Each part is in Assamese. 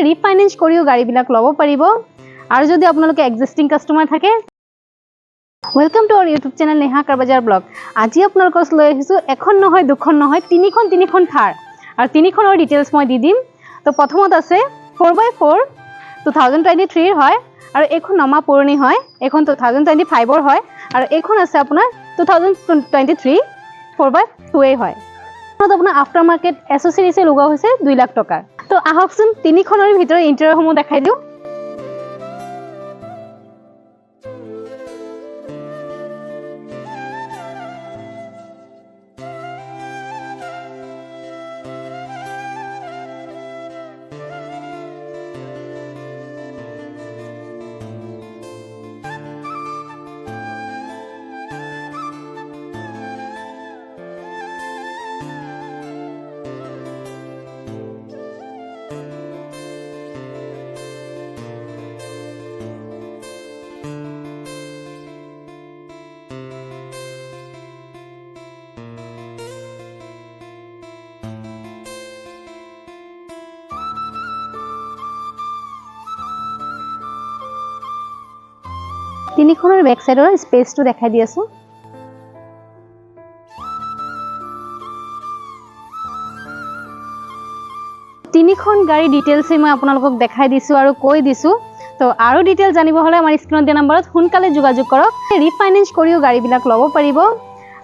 ৰিফাইনেন্স কৰিও গাড়ীবিলাক ল'ব পাৰিব আৰু যদি আপোনালোকে এক্সিষ্টিং কাষ্টমাৰ থাকে welcome to our YouTube channel Neha car bazaar vlog. আজি আপোনালোকৰ লৈ আহিছোঁ এখন নহয় দুখন নহয় তিনিখন থাৰ আৰু তিনিখনৰ ডিটেইলছ মই দি দিম। তো প্ৰথমত আছে 4x4 2023 হয় আৰু এইখন নমা পুৰণি হয়, এইখন 2025 হয় আৰু এইখন আছে আপোনাৰ 2023 4x2 হয়। আপোনাৰ আফটাৰ মাৰ্কেট এসেসৰিজে লগোৱা হৈছে 2 লাখ টকা। তো আহকচোন তিনিখনৰ ভিতৰত ইণ্টেৰিয়ৰসমূহ দেখাই দিওঁ। তিনিখনৰ বেক সাইডৰ স্পেসটো দেখাই দি আছো। তিনিখন গাড়ী ডিটেইলছ মই আপোনালোকক দেখাই দিছো আৰু কৈ দিছো। তো আৰু ডিটেইল জানিব হলে আমাৰ স্ক্ৰিনত দিয়া নম্বৰত সোনকালে যোগাযোগ কৰক। ৰিফাইনেন্স কৰিও গাড়ীবিলাক ল'ব পাৰিব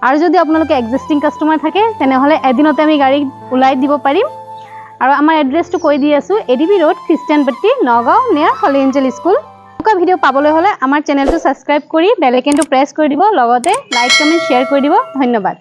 আৰু যদি আপোনালোকে এক্সিষ্টিং কাষ্টমাৰ থাকে তেনেহলে এদিনতে আমি গাড়ী উলাই দিব পাৰিম। আৰু আমাৰ এড্ৰেছটো কৈ দি আছো, এডিবি ৰোড খ্ৰীষ্টিয়ানপট্টি নগাঁও নিয়াৰ হলি এঞ্জেল স্কুল। ভিডিও পাবলৈ হলে আমাৰ চেনেলটো সাবস্ক্ৰাইব কৰি বেল আইকনটো প্ৰেছ কৰি দিব, লগতে লাইক কমেন্ট শেয়াৰ কৰি দিব। ধন্যবাদ।